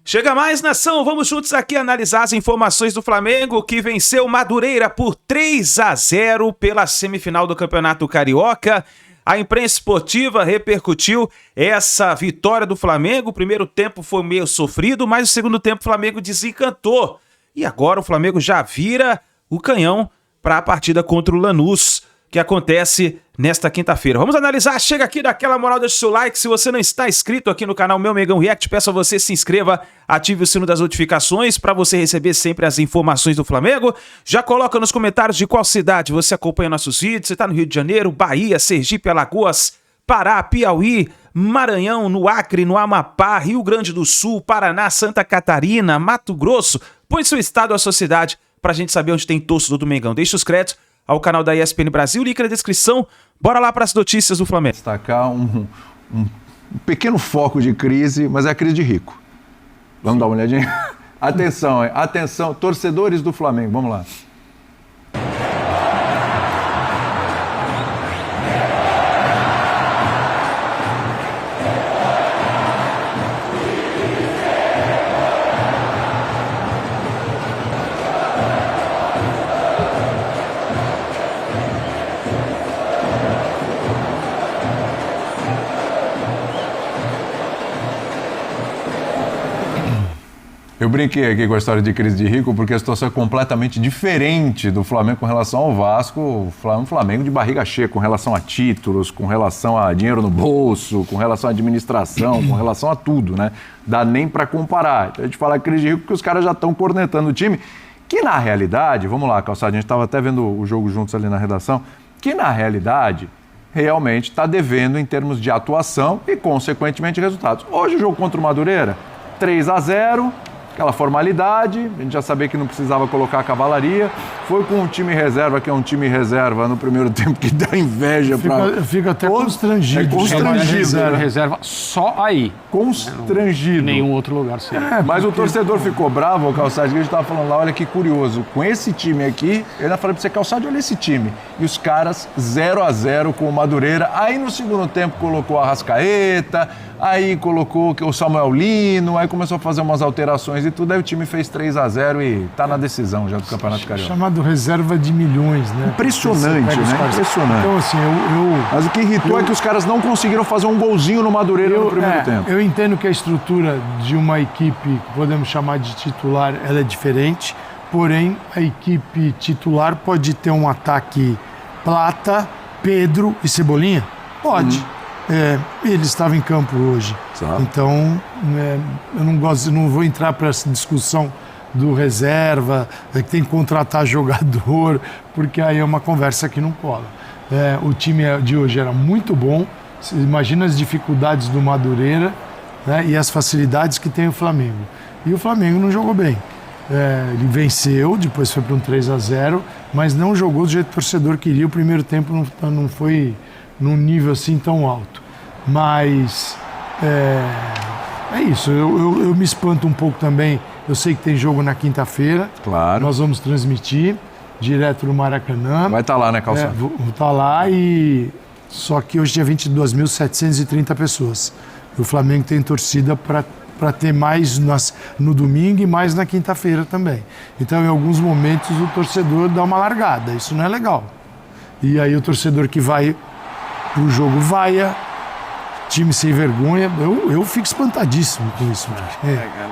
Chega mais, nação, vamos juntos aqui analisar as informações do Flamengo, que venceu Madureira por 3-0 pela semifinal do Campeonato Carioca. A imprensa esportiva repercutiu essa vitória do Flamengo. O primeiro tempo foi meio sofrido, mas o segundo tempo o Flamengo desencantou. E agora o Flamengo já vira o canhão para a partida contra o Lanús, que acontece nesta quinta-feira. Vamos analisar, chega aqui, dá aquela moral, deixa o seu like. Se você não está inscrito aqui no canal Meu Mengão React, peço a você se inscreva, ative o sino das notificações para você receber sempre as informações do Flamengo. Já coloca nos comentários de qual cidade você acompanha nossos vídeos. Você está no Rio de Janeiro, Bahia, Sergipe, Alagoas, Pará, Piauí, Maranhão, no Acre, no Amapá, Rio Grande do Sul, Paraná, Santa Catarina, Mato Grosso. Põe seu estado ou a sua cidade para a gente saber onde tem torcedor do Mengão. Deixa os créditos ao canal da ESPN Brasil, link na descrição. Bora lá para as notícias do Flamengo. Destacar um pequeno foco de crise, mas é a crise de rico. Vamos dar uma olhadinha? Atenção, hein? Atenção, torcedores do Flamengo, vamos lá. Eu brinquei aqui com a história de crise de rico porque a situação é completamente diferente do Flamengo com relação ao Vasco. Um Flamengo de barriga cheia com relação a títulos, com relação a dinheiro no bolso, com relação à administração, com relação a tudo, né? Dá nem para comparar. Então a gente fala crise de rico porque os caras já estão cornetando o time, que na realidade, vamos lá, Calçado, a gente estava até vendo o jogo juntos ali na redação, que na realidade realmente está devendo em termos de atuação e, consequentemente, resultados. Hoje o jogo contra o Madureira, 3-0, aquela formalidade, a gente já sabia que não precisava colocar a cavalaria, foi com um time reserva, que é um time reserva no primeiro tempo que dá inveja para... Eu fico até constrangido. É constrangido, né? Reserva só aí. Constrangido. Nenhum outro lugar seria. Mas o torcedor ficou bravo, o Calçade, que a gente estava falando lá, olha que curioso, com esse time aqui, eu ainda falei para você, Calçade, olha esse time, e os caras 0-0 com o Madureira, aí no segundo tempo colocou a Arrascaeta, aí colocou o Samuel Lino, aí começou a fazer umas alterações e tudo, aí o time fez 3-0 e tá na decisão já do Campeonato Carioca. Chamado reserva de milhões, né? Impressionante, né? Impressionante. Então, assim, Mas o que irritou é que os caras não conseguiram fazer um golzinho no Madureira no primeiro tempo. Eu entendo que a estrutura de uma equipe, que podemos chamar de titular, ela é diferente, porém, a equipe titular pode ter um ataque Plata, Pedro e Cebolinha? Pode. Ele estava em campo hoje. Sabe. Então, eu não vou entrar para essa discussão do reserva, que tem que contratar jogador, porque aí é uma conversa que não cola. O time de hoje era muito bom, você imagina as dificuldades do Madureira, né, e as facilidades que tem o Flamengo. E o Flamengo não jogou bem. Ele venceu, depois foi para um 3-0, mas não jogou do jeito que o torcedor queria. O primeiro tempo não foi num nível assim tão alto. Mas é isso, eu me espanto um pouco também. Eu sei que tem jogo na quinta-feira. Claro. Nós vamos transmitir direto no Maracanã. Vai estar lá, né, Calçado? Vou estar lá e... Só que hoje é 22.730 pessoas. E o Flamengo tem torcida para ter mais no domingo e mais na quinta-feira também. Então, em alguns momentos, o torcedor dá uma largada. Isso não é legal. E aí o torcedor que vai pro jogo vaia, time sem vergonha. Eu fico espantadíssimo com isso.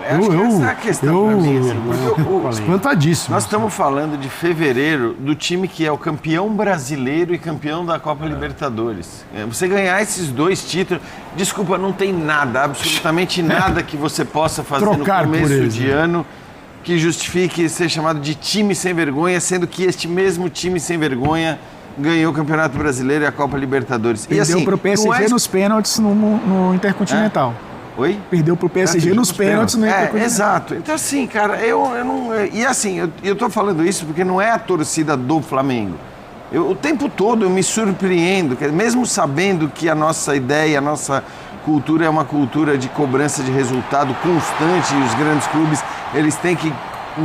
Essa é a questão pra mim, assim, porque espantadíssimo. Nós estamos falando de fevereiro do time que é o campeão brasileiro e campeão da Copa Libertadores. Você ganhar esses dois títulos, desculpa, não tem nada, absolutamente nada que você possa fazer trocar no começo de ano que justifique ser chamado de time sem vergonha, sendo que este mesmo time sem vergonha ganhou o Campeonato Brasileiro e a Copa Libertadores. Perdeu assim, pro PSG nos pênaltis no Intercontinental. Oi? Perdeu pro PSG nos pênaltis no Intercontinental. Exato. Então, assim, cara, eu não... E assim, eu tô falando isso porque não é a torcida do Flamengo. O tempo todo eu me surpreendo, mesmo sabendo que a nossa ideia, a nossa cultura é uma cultura de cobrança de resultado constante e os grandes clubes, eles têm que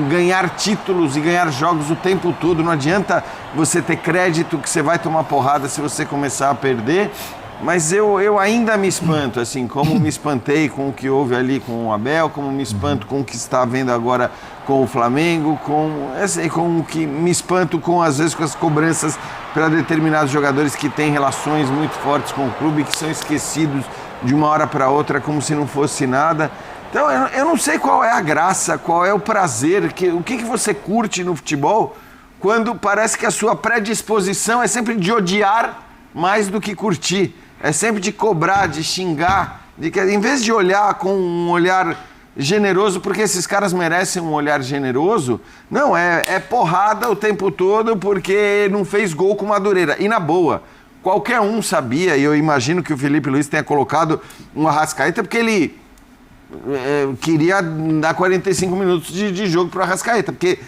ganhar títulos e ganhar jogos o tempo todo. Não adianta você ter crédito que você vai tomar porrada se você começar a perder. Mas eu ainda me espanto, assim, como me espantei com o que houve ali com o Abel, como me espanto com o que está vendo agora com o Flamengo, com o que me espanto com, às vezes, com as cobranças para determinados jogadores que têm relações muito fortes com o clube, que são esquecidos de uma hora para outra como se não fosse nada. Então, eu não sei qual é a graça, qual é o prazer, o que você curte no futebol, quando parece que a sua predisposição é sempre de odiar mais do que curtir. É sempre de cobrar, de xingar, em vez de olhar com um olhar generoso, porque esses caras merecem um olhar generoso, não, é porrada o tempo todo porque não fez gol com Madureira. E na boa, qualquer um sabia, e eu imagino que o Felipe Luiz tenha colocado um Arrascaeta, porque ele queria dar 45 minutos de jogo para o Arrascaeta, porque...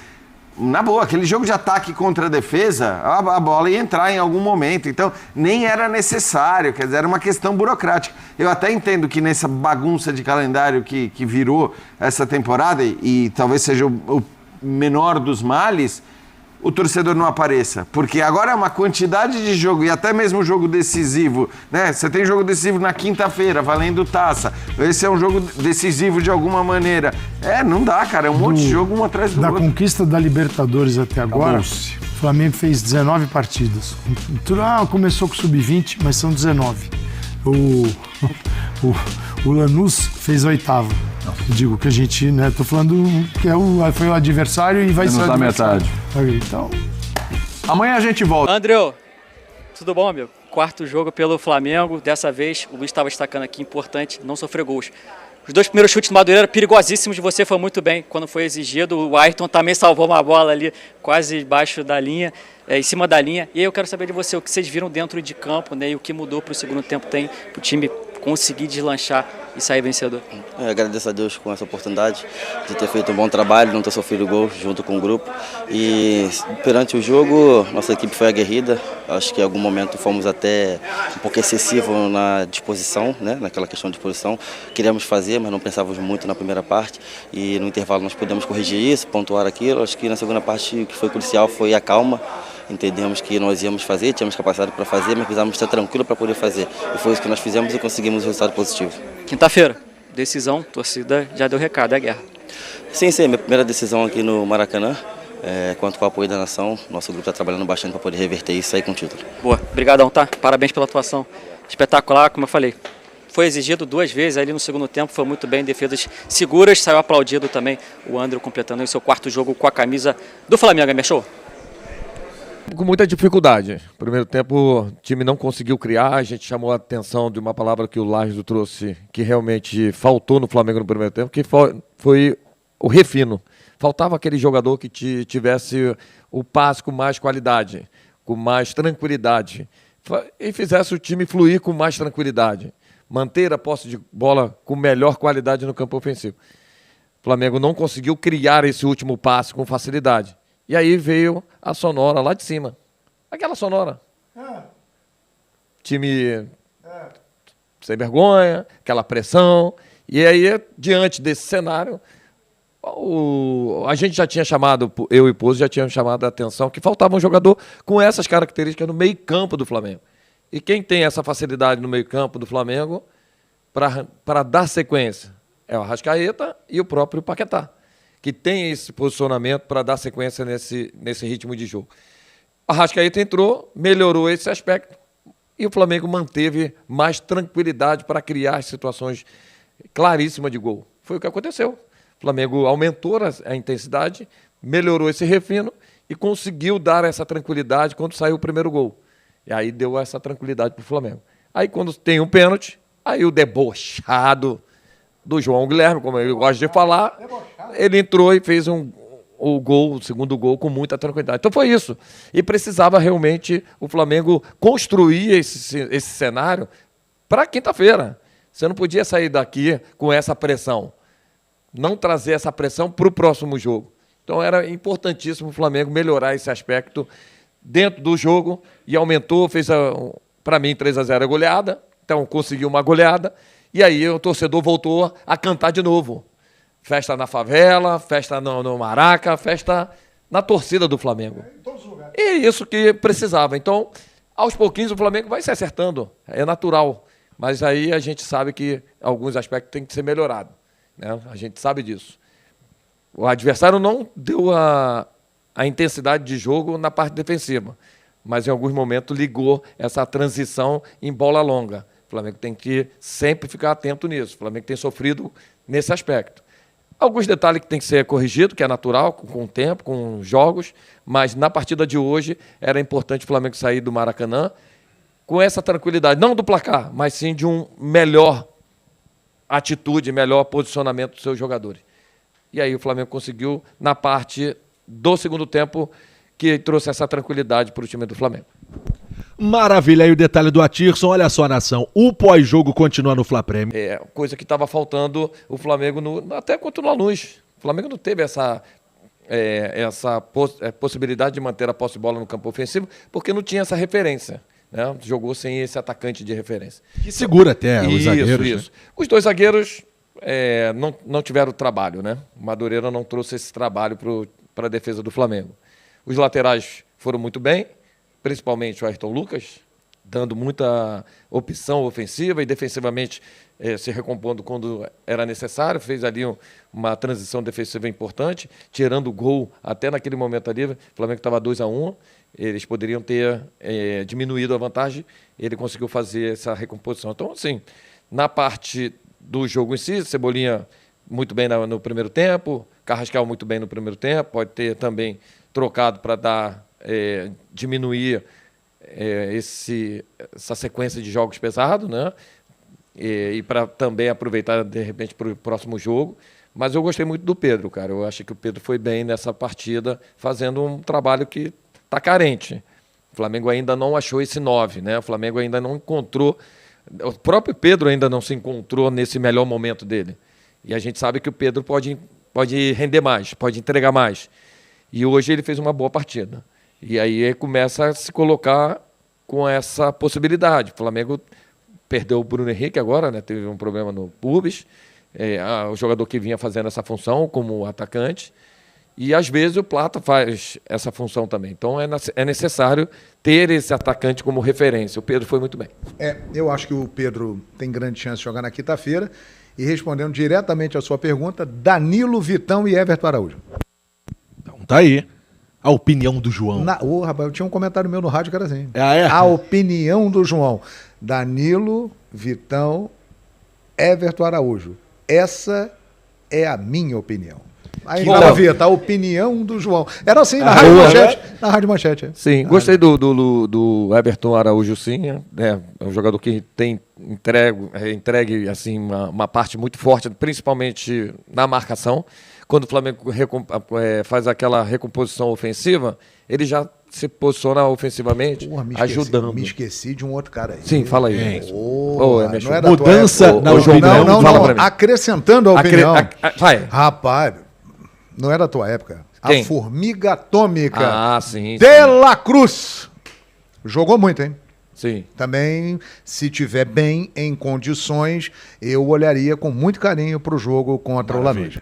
Na boa, aquele jogo de ataque contra a defesa, a bola ia entrar em algum momento, então nem era necessário, quer dizer, era uma questão burocrática. Eu até entendo que nessa bagunça de calendário que virou essa temporada, e talvez seja o menor dos males, o torcedor não apareça, porque agora é uma quantidade de jogo, e até mesmo jogo decisivo, né? Você tem jogo decisivo na quinta-feira, valendo taça, esse é um jogo decisivo de alguma maneira. Não dá, cara, é um monte de jogo um atrás do outro. Da conquista da Libertadores até agora, o Flamengo fez 19 partidas. Começou com o Sub-20, mas são 19. O Lanús fez a 8ª. Eu digo que a gente, né, tô falando que foi o adversário e vai ser o adversário. Metade. Então, amanhã a gente volta. André, tudo bom, amigo? 4º jogo pelo Flamengo. Dessa vez, o Luiz estava destacando aqui, importante, não sofrer gols. Os 2 primeiros chutes do Madureira, perigosíssimos, de você foi muito bem quando foi exigido. O Ayrton também salvou uma bola ali, quase embaixo da linha, em cima da linha. E aí eu quero saber de você, o que vocês viram dentro de campo, né, e o que mudou para o segundo tempo tem para o time conseguir deslanchar e sair vencedor. Eu agradeço a Deus com essa oportunidade de ter feito um bom trabalho, não ter sofrido gol junto com o grupo. E perante o jogo, nossa equipe foi aguerrida. Acho que em algum momento fomos até um pouco excessivo na disposição, né? Naquela questão de disposição. Queríamos fazer, mas não pensávamos muito na primeira parte. E no intervalo nós pudemos corrigir isso, pontuar aquilo. Acho que na segunda parte o que foi crucial foi a calma. Entendemos que nós íamos fazer, tínhamos capacidade para fazer, mas precisávamos estar tranquilo para poder fazer. E foi isso que nós fizemos e conseguimos um resultado positivo. Quinta-feira, decisão, torcida já deu recado, é guerra. Sim, minha primeira decisão aqui no Maracanã, quanto com o apoio da nação. Nosso grupo está trabalhando bastante para poder reverter isso e sair com o título. Boa, obrigadão, tá? Parabéns pela atuação. Espetacular, como eu falei. Foi exigido 2 vezes ali no segundo tempo, foi muito bem, defesas seguras, saiu aplaudido também o André completando o seu 4º jogo com a camisa do Flamengo, Emerson. Com muita dificuldade. Primeiro tempo, o time não conseguiu criar. A gente chamou a atenção de uma palavra que o Lázaro trouxe, que realmente faltou no Flamengo no primeiro tempo, que foi o refino. Faltava aquele jogador que tivesse o passe com mais qualidade, com mais tranquilidade, e fizesse o time fluir com mais tranquilidade. Manter a posse de bola com melhor qualidade no campo ofensivo. O Flamengo não conseguiu criar esse último passe com facilidade. E aí veio a sonora lá de cima. Aquela sonora. Time sem vergonha, aquela pressão. E aí, diante desse cenário, a gente já tinha chamado, eu e o Pouso já tínhamos chamado a atenção que faltava um jogador com essas características no meio-campo do Flamengo. E quem tem essa facilidade no meio-campo do Flamengo para dar sequência é o Arrascaeta e o próprio Paquetá, que tem esse posicionamento para dar sequência nesse ritmo de jogo. O Arrascaeta entrou, melhorou esse aspecto e o Flamengo manteve mais tranquilidade para criar situações claríssimas de gol. Foi o que aconteceu. O Flamengo aumentou a intensidade, melhorou esse refino e conseguiu dar essa tranquilidade quando saiu o primeiro gol. E aí deu essa tranquilidade para o Flamengo. Aí quando tem um pênalti, aí o debochado do João Guilherme, como ele gosta de falar, ele entrou e fez o segundo gol com muita tranquilidade. Então foi isso. E precisava realmente o Flamengo construir esse cenário para quinta-feira. Você não podia sair daqui com essa pressão. Não trazer essa pressão para o próximo jogo. Então era importantíssimo o Flamengo melhorar esse aspecto dentro do jogo e aumentou, fez, para mim, 3-0 a goleada. Então conseguiu uma goleada. E aí o torcedor voltou a cantar de novo. Festa na favela, festa no Maraca, festa na torcida do Flamengo. E isso que precisava. Então, Aos pouquinhos o Flamengo vai se acertando, é natural. Mas aí a gente sabe que alguns aspectos têm que ser melhorados, né? A gente sabe disso. O adversário não deu a intensidade de jogo na parte defensiva, mas em alguns momentos ligou essa transição em bola longa. O Flamengo tem que sempre ficar atento nisso. O Flamengo tem sofrido nesse aspecto. Alguns detalhes que tem que ser corrigido, que é natural, com o tempo, com jogos, mas na partida de hoje era importante o Flamengo sair do Maracanã com essa tranquilidade, não do placar, mas sim de um melhor atitude, melhor posicionamento dos seus jogadores. E aí o Flamengo conseguiu, na parte do segundo tempo, que trouxe essa tranquilidade para o time do Flamengo. Maravilha, aí o detalhe do Atirson, olha só, nação, o pós-jogo continua no Fla Prêmio. É, coisa que estava faltando o Flamengo, até contra o Lanús. O Flamengo não teve essa possibilidade de manter a posse de bola no campo ofensivo, porque não tinha essa referência, né? Jogou sem esse atacante de referência. Que segura até os zagueiros. Isso. Né? Os dois zagueiros não tiveram trabalho, né? O Madureira não trouxe esse trabalho para a defesa do Flamengo. Os laterais foram muito bem, principalmente o Ayrton Lucas, dando muita opção ofensiva e defensivamente se recompondo quando era necessário, fez ali uma transição defensiva importante, tirando o gol até naquele momento ali, o Flamengo estava 2-1, eles poderiam ter diminuído a vantagem, ele conseguiu fazer essa recomposição. Então, assim, na parte do jogo em si, Cebolinha muito bem no primeiro tempo, Carrascal muito bem no primeiro tempo, pode ter também trocado para diminuir essa sequência de jogos pesados, né? E para também aproveitar, de repente, para o próximo jogo. Mas eu gostei muito do Pedro, cara. Eu acho que o Pedro foi bem nessa partida, fazendo um trabalho que está carente. O Flamengo ainda não achou esse 9, né? O Flamengo ainda não encontrou... O próprio Pedro ainda não se encontrou nesse melhor momento dele. E a gente sabe que o Pedro pode render mais, pode entregar mais. E hoje ele fez uma boa partida. E aí ele começa a se colocar com essa possibilidade. O Flamengo perdeu o Bruno Henrique agora, né? Teve um problema no pubis. O jogador que vinha fazendo essa função como atacante. E às vezes o Plata faz essa função também. Então é necessário ter esse atacante como referência. O Pedro foi muito bem. Eu acho que o Pedro tem grande chance de jogar na quinta-feira. E respondendo diretamente à sua pergunta, Danilo, Vitão e Everton Araújo. Então tá aí. A opinião do João. Rapaz, eu tinha um comentário meu no rádio que era assim. É? A opinião do João. Danilo, Vitão, Everton Araújo. Essa é a minha opinião. Aí na Vita, a opinião do João. Era assim, na Rádio Manchete. Na Rádio Manchete. Sim, gostei do Everton Araújo, sim. É um jogador que tem entregue assim, uma parte muito forte, principalmente na marcação. Quando o Flamengo faz aquela recomposição ofensiva, ele já se posiciona ofensivamente, ajudando. Me esqueci de um outro cara aí. Sim, fala aí. Não era mudança na opinião. Não. Acrescentando a opinião. Vai. Rapaz, não era da tua época. Quem? A Formiga Atômica. Ah, sim. De La Cruz. Jogou muito, hein? Sim. Também, se tiver bem, em condições, eu olharia com muito carinho para o jogo contra o Lanús.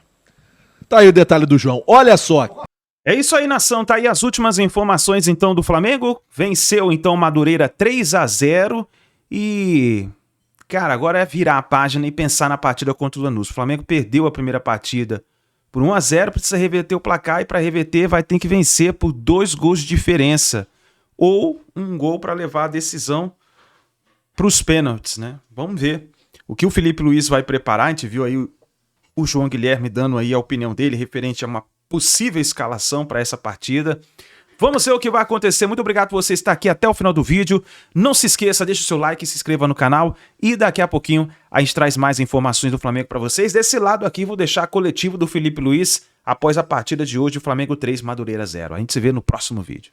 Tá aí o detalhe do João. Olha só. É isso aí, nação. Tá aí as últimas informações, então, do Flamengo. Venceu, então, Madureira 3-0. E, cara, agora é virar a página e pensar na partida contra o Lanús. O Flamengo perdeu a primeira partida por 1-0, precisa reverter o placar. E para reverter vai ter que vencer por 2 gols de diferença. Ou um gol para levar a decisão para os pênaltis, né? Vamos ver o que o Felipe Luiz vai preparar. A gente viu aí o João Guilherme dando aí a opinião dele referente a uma possível escalação para essa partida. Vamos ver o que vai acontecer. Muito obrigado por você estar aqui até o final do vídeo. Não se esqueça, deixa o seu like, se inscreva no canal e daqui a pouquinho a gente traz mais informações do Flamengo para vocês. Desse lado aqui vou deixar coletivo do Felipe Luiz após a partida de hoje, o Flamengo 3, Madureira 0. A gente se vê no próximo vídeo.